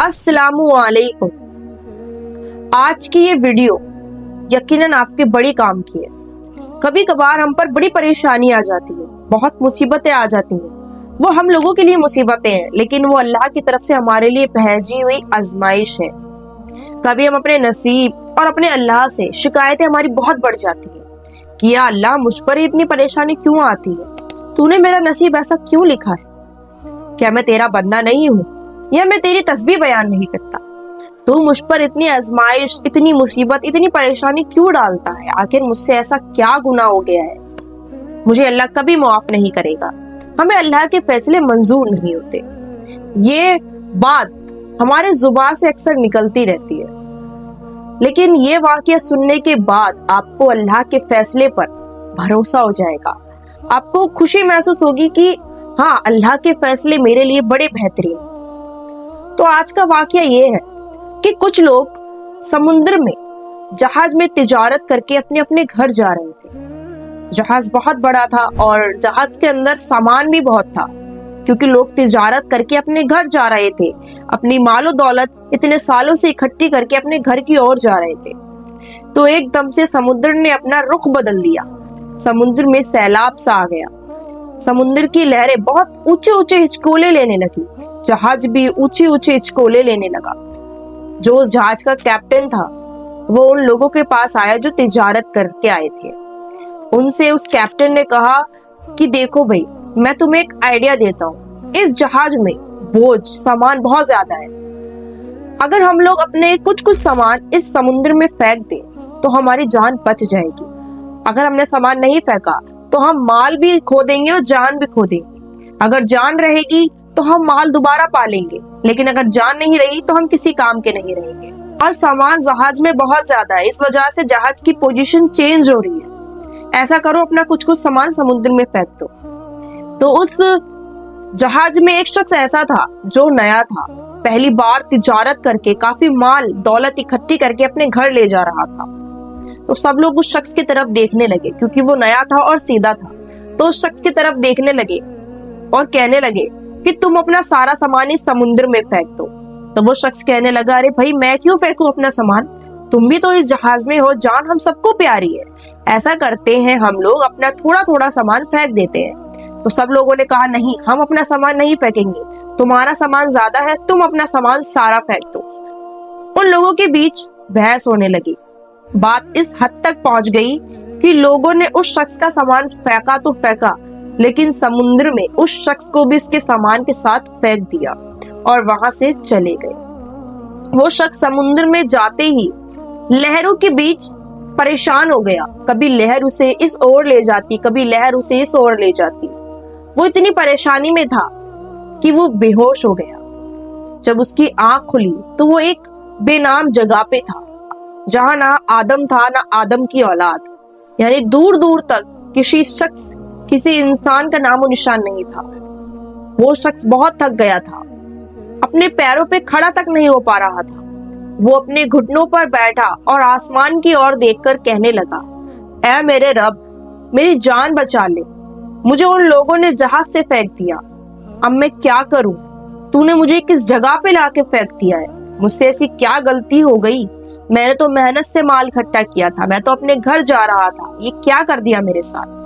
अस्सलाम वालेकुम। आज की ये वीडियो यकीनन आपके बड़ी काम की है। कभी कभार हम पर बड़ी परेशानी आ जाती है, बहुत मुसीबतें आ जाती हैं। वो हम लोगों के लिए मुसीबतें हैं, लेकिन वो अल्लाह की तरफ से हमारे लिए भेजी हुई आजमाइश है। कभी हम अपने नसीब और अपने अल्लाह से शिकायतें हमारी बहुत बढ़ जाती है कि या अल्लाह, मुझ पर इतनी परेशानी क्यों आती है? तूने मेरा नसीब ऐसा क्यों लिखा है? क्या मैं तेरा बंदा नहीं हूँ या मैं तेरी तस्बीह बयान नहीं करता? तू मुझ पर इतनी आजमाइश, इतनी मुसीबत, इतनी परेशानी क्यों डालता है? आखिर मुझसे ऐसा क्या गुनाह हो गया है? मुझे अल्लाह कभी माफ नहीं करेगा। हमें अल्लाह के फैसले मंजूर नहीं होते। ये बात हमारे जुबान से अक्सर निकलती रहती है, लेकिन ये वाकया सुनने के बाद आपको अल्लाह के फैसले पर भरोसा हो जाएगा। आपको खुशी महसूस होगी कि हाँ, अल्लाह के फैसले मेरे लिए बड़े बेहतरीन। तो आज का वाकया ये है कि कुछ लोग समुद्र में जहाज में तिजारत करके अपने अपने घर जा रहे थे। जहाज बहुत बड़ा था और जहाज के अंदर सामान भी बहुत था, क्योंकि लोग तिजारत करके अपने घर जा रहे थे। अपनी मालो दौलत इतने सालों से इकट्ठी करके अपने घर की ओर जा रहे थे। तो एकदम से समुद्र ने अपना रुख बदल दिया। समुद्र में सैलाब सा आ गया। समुद्र की लहरें बहुत ऊंचे ऊंचे हिचकोले लेने लगी। जहाज भी ऊंचे ऊंचे हिचकोले लेने लगा। जो उस जहाज का कैप्टन था, वो उन लोगों के पास आया जो तिजारत करके आए थे। उनसे उस कैप्टन ने कहा कि देखो भाई, मैं तुम्हें एक आइडिया देता हूँ। इस जहाज में बोझ सामान बहुत ज्यादा है। अगर हम लोग अपने कुछ कुछ सामान इस समुद्र में फेंक दें तो हमारी जान बच जाएगी। अगर हमने सामान नहीं फेंका तो हम माल भी खो देंगे और जान भी खो देंगे। अगर जान रहेगी तो हम माल दोबारा पालेंगे, लेकिन अगर जान नहीं रही तो हम किसी काम के नहीं रहेंगे। और सामान जहाज में बहुत ज्यादा है, इस वजह से जहाज की पोजीशन चेंज हो रही है। ऐसा करो, अपना कुछ कुछ सामान समुद्र में फेंक दो। तो उस जहाज में एक शख्स ऐसा था जो नया था, पहली बार तिजारत करके काफी माल दौलत इकट्ठी करके अपने घर ले जा रहा था। तो सब लोग उस शख्स की तरफ देखने लगे, क्योंकि वो नया था और सीधा था। तो उस शख्स की तरफ देखने लगे और कहने लगे कि तुम अपना सारा सामान इस समुद्र में फेंक दो। तो वो शख्स कहने लगा, अरे भाई, मैं क्यों फेंकूं अपना सामान? तुम भी तो इस जहाज में हो, जान हम सबको प्यारी है। ऐसा करते हैं, हम लोग अपना थोड़ा थोड़ा सामान फेंक देते हैं। तो सब लोगों ने कहा, नहीं, हम अपना सामान नहीं फेंकेंगे। तुम्हारा सामान ज्यादा है, तुम अपना सामान सारा फेंक दो। उन लोगों के बीच बहस होने लगी। बात इस हद तक पहुंच गई कि लोगों ने उस शख्स का सामान फेंका तो फेंका, लेकिन समुद्र में उस शख्स को भी उसके सामान के साथ फेंक दिया और वहां से चले गए। वो शख्स समुद्र में जाते ही लहरों के बीच परेशान हो गया। कभी लहर उसे इस ओर ले जाती, कभी लहर उसे इस ओर ले जाती। वो इतनी परेशानी में था कि वो बेहोश हो गया। जब उसकी आंख खुली तो वो एक बेनाम जगह पे था, जहां ना आदम था ना आदम की औलाद। यानी दूर दूर तक किसी इंसान का नामो निशान नहीं था। वो शख्स बहुत थक गया था, अपने पैरों पे खड़ा तक नहीं हो पा रहा था। वो अपने घुटनों पर बैठा और आसमान की ओर देखकर कहने लगा, ऐ मेरे रब, मेरी जान बचा ले। मुझे उन लोगों ने जहाज से फेंक दिया। अब मैं क्या करूं? तूने मुझे किस जगह पे लाके फेंक दिया है? मुझसे ऐसी क्या गलती हो गई? मैंने तो मेहनत से माल इकट्ठा किया था, मैं तो अपने घर जा रहा था। ये क्या कर दिया मेरे साथ?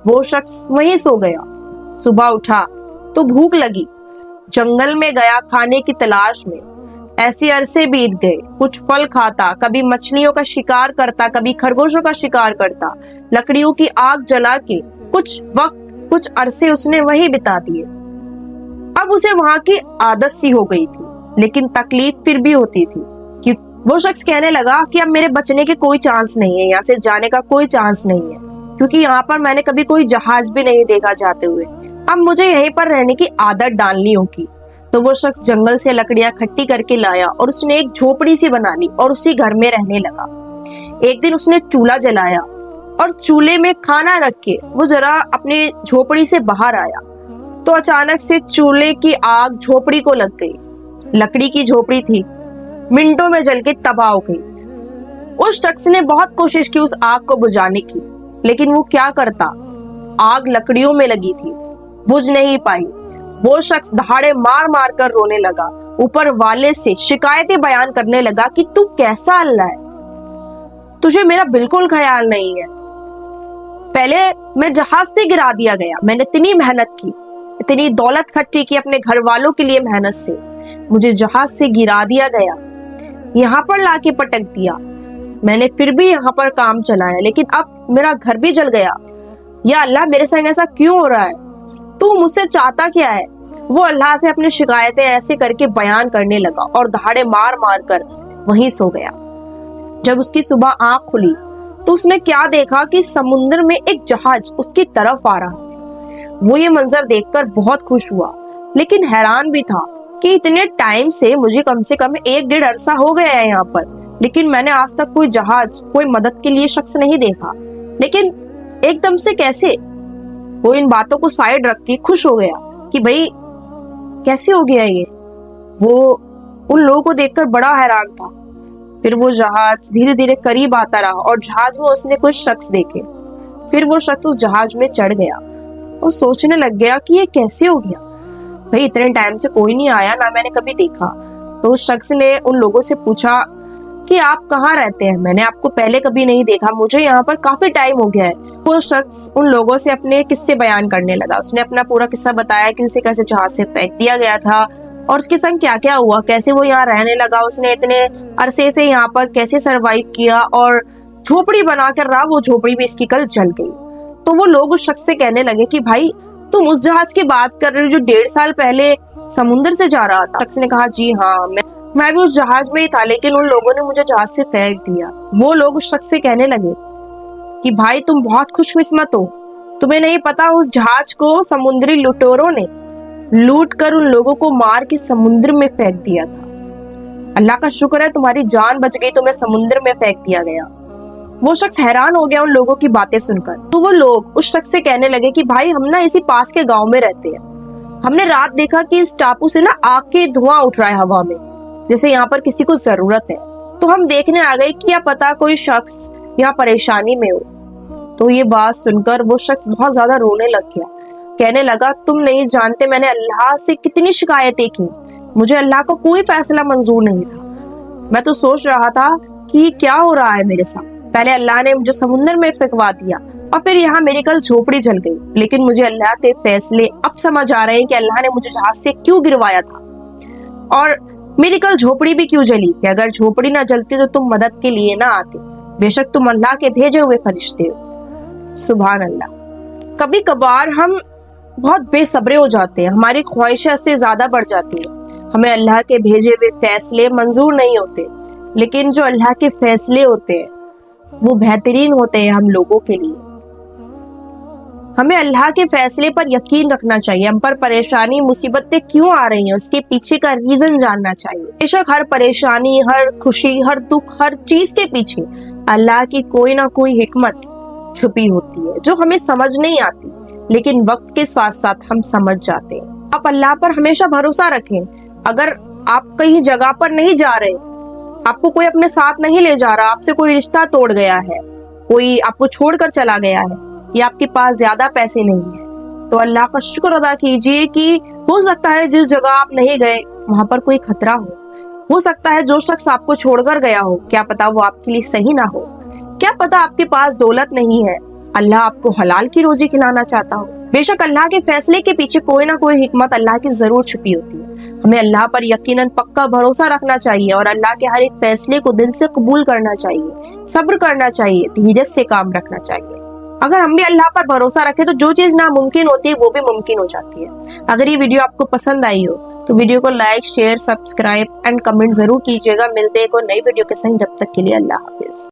वो शख्स वहीं सो गया। सुबह उठा तो भूख लगी। जंगल में गया खाने की तलाश में। ऐसे अरसे बीत गए। कुछ फल खाता, कभी मछलियों का शिकार करता, कभी खरगोशों का शिकार करता। लकड़ियों की आग जला के कुछ अरसे उसने वहीं बिता दिए। अब उसे वहां की आदत सी हो गई थी, लेकिन तकलीफ फिर भी होती थी। कि वो शख्स कहने लगा कि अब मेरे बचने के कोई चांस नहीं है, यहाँ से जाने का कोई चांस नहीं है, क्योंकि यहाँ पर मैंने कभी कोई जहाज भी नहीं देखा जाते हुए। अब मुझे यहीं पर रहने की आदत डालनी होगी। तो वो शख्स जंगल से लकड़ियां इकट्ठी करके लाया और उसने एक झोपड़ी सी बना ली और उसी घर में रहने लगा। एक दिन उसने चूल्हा जलाया और चूल्हे में खाना रख के वो जरा अपने झोपड़ी से बाहर आया तो अचानक से चूल्हे की आग झोपड़ी को लग गई। लकड़ी की झोपड़ी थी, मिनटों में जल के तबाह हो गई। उस शख्स ने बहुत कोशिश की उस आग को बुझाने की, लेकिन वो क्या करता, आग लकड़ियों में लगी थी, बुझ नहीं पाई। वो शख्स दहाड़े मार मार कर रोने लगा ऊपर वाले से शिकायतें बयान करने लगा कि तू कैसा अल्लाह है, तुझे मेरा बिल्कुल ख्याल नहीं है। पहले मैं जहाज से गिरा दिया गया, मैंने इतनी मेहनत की, इतनी दौलत इकट्ठी की अपने घर वालों के लिए मेहनत से, मुझे जहाज से गिरा दिया गया, यहाँ पर लाके पटक दिया, मैंने फिर भी यहाँ पर काम चलाया, लेकिन अब मेरा घर भी जल गया। या अल्लाह मेरे संग ऐसा क्यों हो रहा है, तू मुझसे चाहता क्या है। वो अल्लाह से अपनी शिकायतें ऐसे करके बयान करने लगा और दहाड़े मार मार कर वहीं सो गया। जब उसकी सुबह आंख खुली तो उसने क्या देखा कि समुद्र में एक जहाज उसकी तरफ आ रहा। वो ये मंजर देखकर बहुत खुश हुआ, लेकिन हैरान भी था कि इतने टाइम से मुझे कम से कम 1-1.5 अरसा हो गया है यहाँ पर, लेकिन मैंने आज तक कोई जहाज, कोई मदद के लिए शख्स नहीं देखा। लेकिन एकदम से कैसे? वो इन बातों को साइड रख के खुश हो गया कि भाई कैसे हो गया ये। वो उन लोगों को देखकर बड़ा हैरान था। फिर वो जहाज धीरे धीरे करीब आता रहा और जहाज में उसने कुछ शख्स देखे। फिर वो शख्स उस जहाज में चढ़ गया और सोचने लग गया कि ये कैसे हो गया, भाई इतने टाइम से कोई नहीं आया, ना मैंने कभी देखा। तो उस शख्स ने उन लोगों से पूछा कि आप कहाँ रहते हैं, मैंने आपको पहले कभी नहीं देखा, मुझे यहाँ पर काफी टाइम हो गया है। वो शख्स उन लोगों से अपने किस्से बयान करने लगा। उसने अपना पूरा किस्सा बताया कि उसे कैसे जहाज से फेंक दिया गया था और उसके संग क्या क्या हुआ, कैसे वो यहाँ रहने लगा, उसने इतने अरसे से यहाँ पर कैसे सरवाइव किया और झोपड़ी बनाकर रहा, वो झोपड़ी भी इसकी कल जल गई। तो वो लोग उस शख्स से कहने लगे कि भाई तुम उस जहाज की बात कर रहे हो जो 1.5 साल पहले समुद्र से जा रहा था। शख्स ने कहा जी हाँ, मैं भी उस जहाज में ही था, लेकिन उन लोगों ने मुझे जहाज से फेंक दिया। वो लोग उस शख्स से कहने लगे कि भाई तुम बहुत खुशकिस्मत हो, तुम्हें नहीं पता उस जहाज को समुद्री लुटेरों ने लूट कर उन लोगों को मार के समुद्र में फेंक दिया था। अल्लाह का शुक्र है तुम्हारी जान बच गई, तुम्हें समुद्र में फेंक दिया गया। वो शख्स हैरान हो गया उन लोगों की बातें सुनकर। तो वो लोग उस शख्स से कहने लगे कि भाई हम ना इसी पास के गांव में रहते हैं, हमने रात देखा कि इस टापू से ना आग के धुआं उठ रहा है हवा में, जैसे यहाँ पर किसी को जरूरत है। तो हम देखने आ गए कि क्या पता कोई शख्स यहाँ परेशानी में हो। तो ये बात सुनकर वो शख्स बहुत ज्यादा रोने लग गया, कहने लगा तुम नहीं जानते मैंने अल्लाह से कितनी शिकायतें की, मुझे अल्लाह का कोई फैसला मंजूर नहीं था। मैं तो सोच रहा था कि क्या हो रहा है मेरे साथ। पहले अल्लाह ने मुझे समुद्र में फेंकवा दिया और फिर यहाँ मेरी कल झोपड़ी जल गई, लेकिन मुझे अल्लाह के फैसले अब समझ आ रहे हैं कि अल्लाह ने मुझे जहाज से क्यों गिरवाया था और मेरी कल झोपड़ी भी क्यों जली। कि अगर झोपड़ी ना जलती तो तुम मदद के लिए ना आते, बेशक तुम अल्लाह के भेजे हुए फरिश्ते हो। सुभान अल्लाह। कभी कभार हम बहुत बेसब्रे हो जाते हैं, हमारी ख्वाहिशें से ज्यादा बढ़ जाती है, हमें अल्लाह के भेजे हुए फैसले मंजूर नहीं होते, लेकिन जो अल्लाह के फैसले होते हैं वो बेहतरीन होते हैं हम लोगों के लिए। हमें अल्लाह के फैसले पर यकीन रखना चाहिए। हम पर परेशानी मुसीबतें क्यों आ रही हैं उसके पीछे का रीजन जानना चाहिए। बेशक हर परेशानी, हर खुशी, हर दुख, हर चीज के पीछे अल्लाह की कोई ना कोई हिकमत छुपी होती है जो हमें समझ नहीं आती, लेकिन वक्त के साथ साथ हम समझ जाते हैं। आप अल्लाह पर हमेशा भरोसा रखें। अगर आप कहीं जगह पर नहीं जा रहे, आपको कोई अपने साथ नहीं ले जा रहा, आपसे कोई रिश्ता तोड़ गया है, कोई आपको छोड़कर चला गया है या आपके पास ज्यादा पैसे नहीं है, तो अल्लाह का शुक्र अदा कीजिए कि हो सकता है जिस जगह आप नहीं गए वहां पर कोई खतरा हो सकता है जो शख्स आपको छोड़कर गया हो, क्या पता वो आपके लिए सही ना हो, क्या पता आपके पास दौलत नहीं है, अल्लाह आपको हलाल की रोजी खिलाना चाहता हो। बेशक अल्लाह के फैसले के पीछे कोई ना कोई हिकमत अल्लाह की जरूर छुपी होती है। हमें अल्लाह पर यकीनन पक्का भरोसा रखना चाहिए और अल्लाह के हर एक फैसले को दिल से कबूल करना चाहिए, सब्र करना चाहिए, धीरज से काम रखना चाहिए। अगर हम भी अल्लाह पर भरोसा रखें तो जो चीज नामुमकिन होती है वो भी मुमकिन हो जाती है। अगर ये वीडियो आपको पसंद आई हो तो वीडियो को like, share, subscribe and comment जरूर कीजिएगा। मिलते हैं कोई नई वीडियो के संग, जब तक के लिए अल्लाह हाफिज।